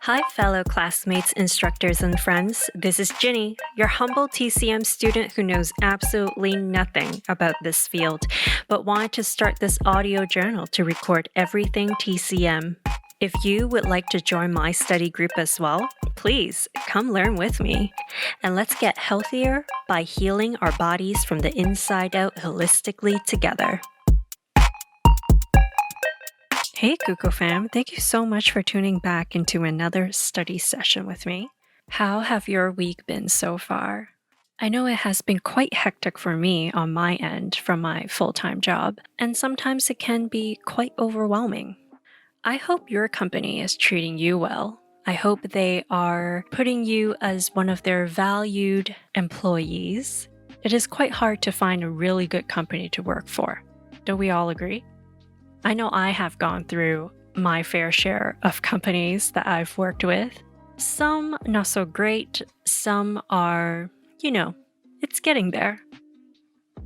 Hi, fellow classmates, instructors, and friends. This is Ginny, your humble TCM student who knows absolutely nothing about this field, but wanted to start this audio journal to record everything TCM. If you would like to join my study group as well, please come learn with me. And let's get healthier by healing our bodies from the inside out holistically together. Hey Kuko fam, thank you so much for tuning back into another study session with me. How have your week been so far? I know it has been quite hectic for me on my end from my full-time job, and sometimes it can be quite overwhelming. I hope your company is treating you well. I hope they are putting you as one of their valued employees. It is quite hard to find a really good company to work for. Don't we all agree? I know I have gone through my fair share of companies that I've worked with. Some not so great, some are, it's getting there.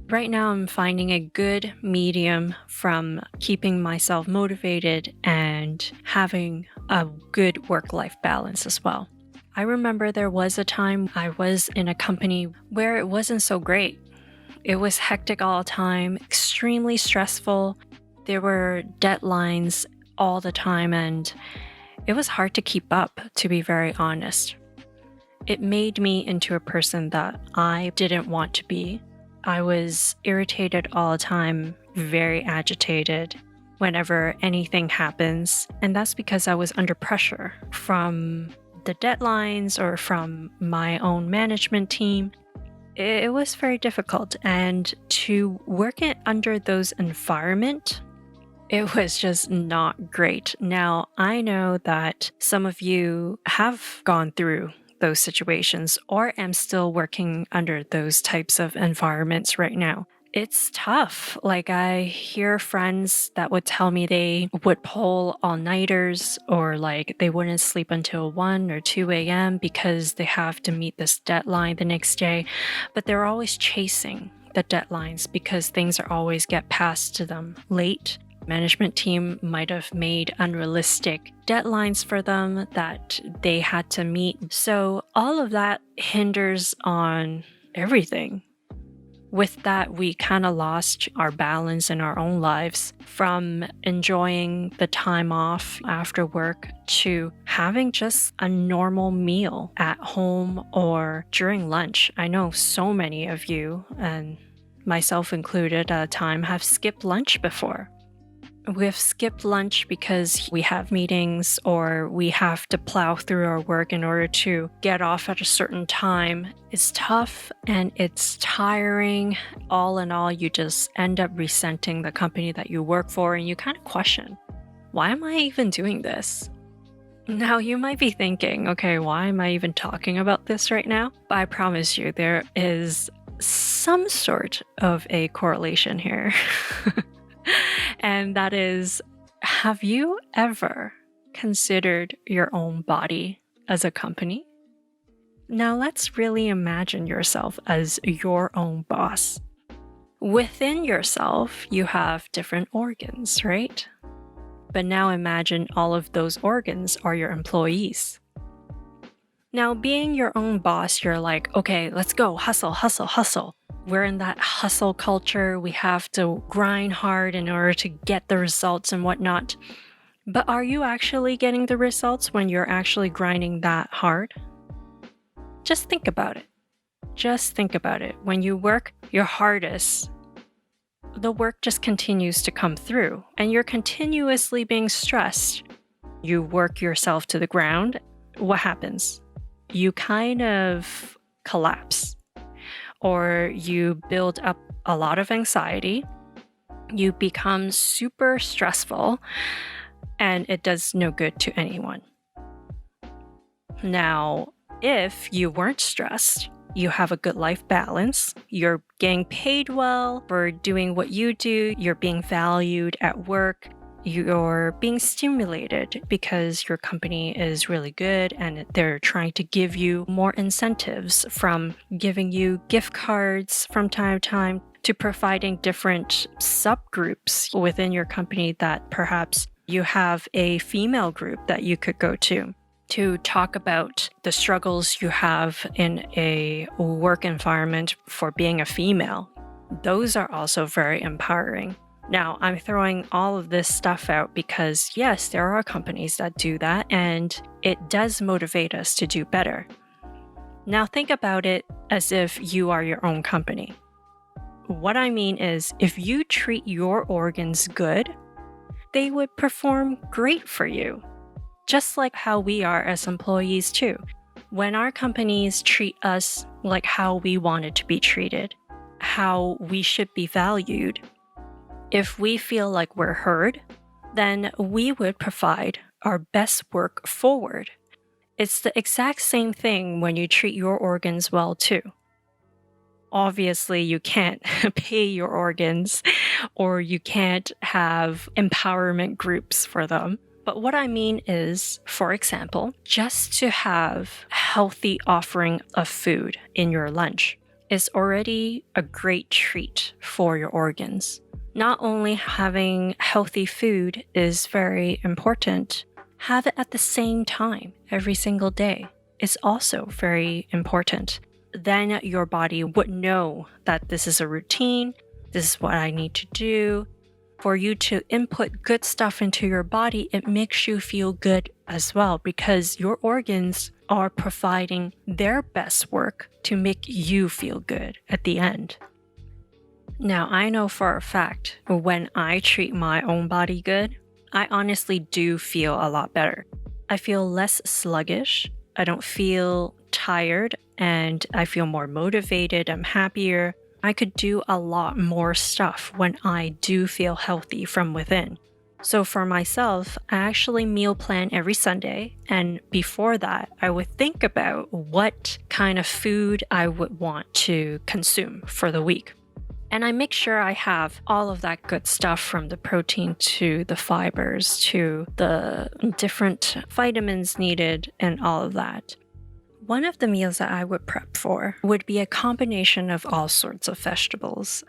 Right now I'm finding a good medium from keeping myself motivated and having a good work-life balance as well. I remember there was a time I was in a company where it wasn't so great. It was hectic all the time, extremely stressful. There were deadlines all the time, and it was hard to keep up, to be very honest. It made me into a person that I didn't want to be. I was irritated all the time, very agitated whenever anything happens, and that's because I was under pressure from the deadlines or from my own management team. It was very difficult, and to work it under those environments, it was just not great. Now, I know that some of you have gone through those situations or am still working under those types of environments right now. It's tough. Like, I hear friends that would tell me they would pull all-nighters or like they wouldn't sleep until 1 or 2 a.m. because they have to meet this deadline the next day, but they're always chasing the deadlines because things are always get passed to them late. Management team might have made unrealistic deadlines for them that they had to meet. So all of that hinders on everything. With that, we kind of lost our balance in our own lives from enjoying the time off after work to having just a normal meal at home or during lunch. I know so many of you, and myself included at a time, have skipped lunch before. We've skipped lunch because we have meetings or we have to plow through our work in order to get off at a certain time. It's tough and it's tiring. All in all, you just end up resenting the company that you work for and you kind of question, why am I even doing this? Now, you might be thinking, okay, why am I even talking about this right now? But I promise you, there is some sort of a correlation here. And that is, have you ever considered your own body as a company? Now let's really imagine yourself as your own boss. Within yourself, you have different organs, right? But now imagine all of those organs are your employees. Now, being your own boss, you're like, okay, let's go, hustle, hustle, hustle. We're in that hustle culture. We have to grind hard in order to get the results and whatnot. But are you actually getting the results when you're actually grinding that hard? Just think about it. Just think about it. When you work your hardest, the work just continues to come through and you're continuously being stressed. You work yourself to the ground. What happens? You kind of collapse. Or you build up a lot of anxiety, you become super stressful, and it does no good to anyone. Now, if you weren't stressed, you have a good life balance, you're getting paid well for doing what you do, you're being valued at work, you're being stimulated because your company is really good and they're trying to give you more incentives, from giving you gift cards from time to time to providing different subgroups within your company that perhaps you have a female group that you could go to. to talk about the struggles you have in a work environment for being a female. Those are also very empowering. Now, I'm throwing all of this stuff out because, yes, there are companies that do that, and it does motivate us to do better. Now, think about it as if you are your own company. What I mean is, if you treat your organs good, they would perform great for you. Just like how we are as employees too. When our companies treat us like how we wanted to be treated, how we should be valued, if we feel like we're heard, then we would provide our best work forward. It's the exact same thing when you treat your organs well too. Obviously, you can't pay your organs or you can't have empowerment groups for them. But what I mean is, for example, just to have a healthy offering of food in your lunch is already a great treat for your organs. Not only having healthy food is very important, have it at the same time every single day is also very important. Then your body would know that this is a routine, this is what I need to do. For you to input good stuff into your body, it makes you feel good as well because your organs are providing their best work to make you feel good at the end. Now, I know for a fact when I treat my own body good, I honestly do feel a lot better. I feel less sluggish, I don't feel tired, and I feel more motivated, I'm happier. I could do a lot more stuff when I do feel healthy from within. So for myself, I actually meal plan every Sunday, and before that, I would think about what kind of food I would want to consume for the week. And I make sure I have all of that good stuff from the protein to the fibers to the different vitamins needed and all of that. One of the meals that I would prep for would be a combination of all sorts of vegetables.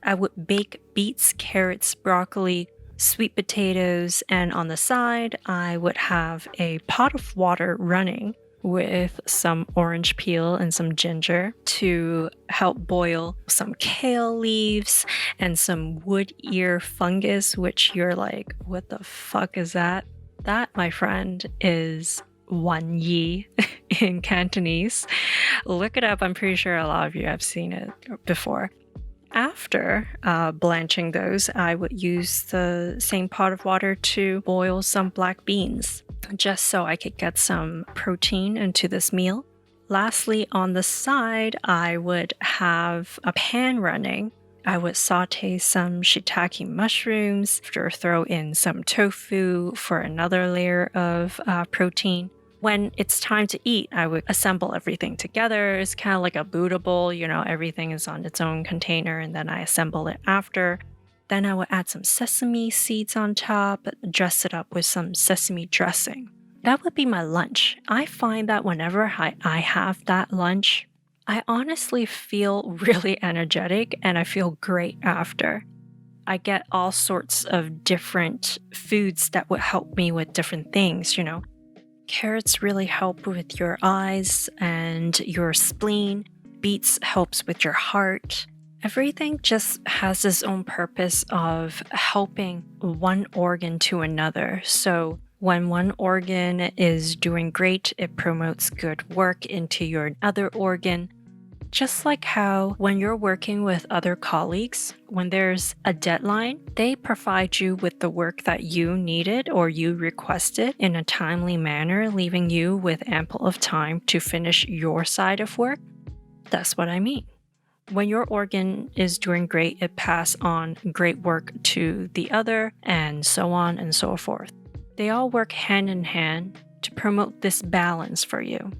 I would bake beets, carrots, broccoli, sweet potatoes, and on the side, I would have a pot of water running with some orange peel and some ginger to help boil some kale leaves and some wood ear fungus, which you're like, what the fuck is that? That, my friend, is wan yi in Cantonese. Look it up. I'm pretty sure a lot of you have seen it before. After blanching those, I would use the same pot of water to boil some black beans, just so I could get some protein into this meal. Lastly, on the side, I would have a pan running. I would saute some shiitake mushrooms, or throw in some tofu for another layer of protein. When it's time to eat, I would assemble everything together. It's kind of like a Buddha bowl, everything is on its own container, and then I assemble it after. Then I would add some sesame seeds on top, dress it up with some sesame dressing. That would be my lunch. I find that whenever I have that lunch, I honestly feel really energetic and I feel great after. I get all sorts of different foods that would help me with different things, Carrots really help with your eyes and your spleen. Beets helps with your heart. Everything just has its own purpose of helping one organ to another. So when one organ is doing great, it promotes good work into your other organ. Just like how when you're working with other colleagues, when there's a deadline, they provide you with the work that you needed or you requested in a timely manner, leaving you with ample of time to finish your side of work. That's what I mean. When your organ is doing great, it passes on great work to the other, and so on and so forth. They all work hand in hand to promote this balance for you.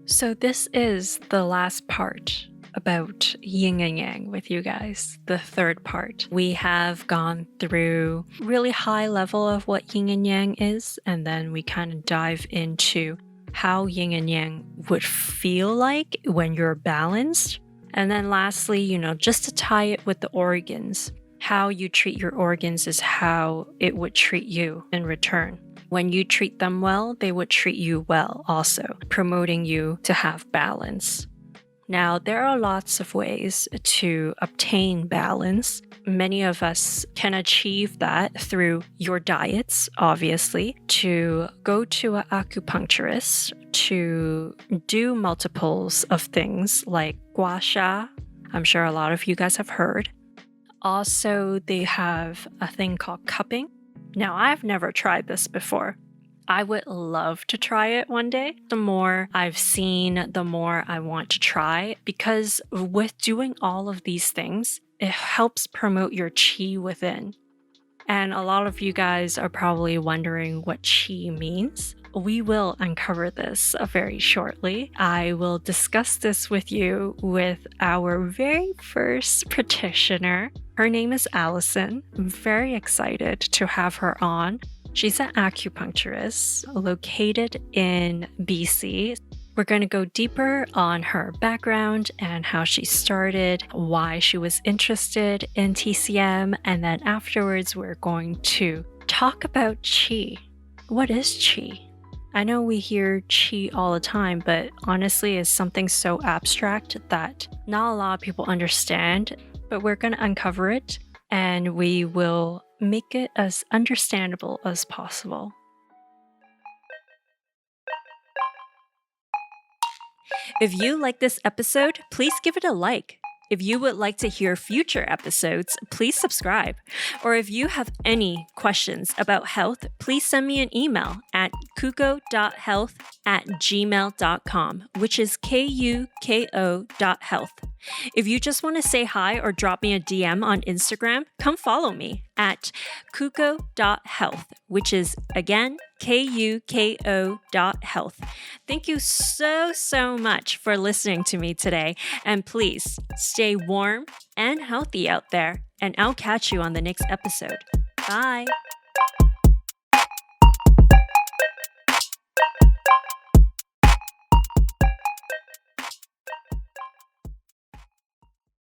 So this is the last part about yin and yang with you guys, the third part. We have gone through really high level of what yin and yang is, and then we kind of dive into how yin and yang would feel like when you're balanced. And then lastly, just to tie it with the organs, how you treat your organs is how it would treat you in return. When you treat them well, they would treat you well also, promoting you to have balance. Now, there are lots of ways to obtain balance. Many of us can achieve that through your diets, obviously, to go to an acupuncturist, to do multiples of things like gua sha. I'm sure a lot of you guys have heard. Also, they have a thing called cupping. Now, I've never tried this before. I would love to try it one day. The more I've seen, the more I want to try, because with doing all of these things, it helps promote your chi within. And a lot of you guys are probably wondering what chi means. We will uncover this very shortly. I will discuss this with you with our very first practitioner. Her name is Allison. I'm very excited to have her on. She's an acupuncturist located in BC. We're going to go deeper on her background and how she started, why she was interested in TCM, and then afterwards we're going to talk about Qi. What is Qi? I know we hear Qi all the time, but honestly it's something so abstract that not a lot of people understand, but we're going to uncover it and we will make it as understandable as possible. If you like this episode, please give it a like. If you would like to hear future episodes, please subscribe. Or if you have any questions about health, please send me an email at kuko.health@gmail.com, which is kuko.health. If you just want to say hi or drop me a DM on Instagram, come follow me at kuko.health, which is again kuko.health. Thank you so much for listening to me today, and please stay warm and healthy out there, and I'll catch you on the next episode. Bye!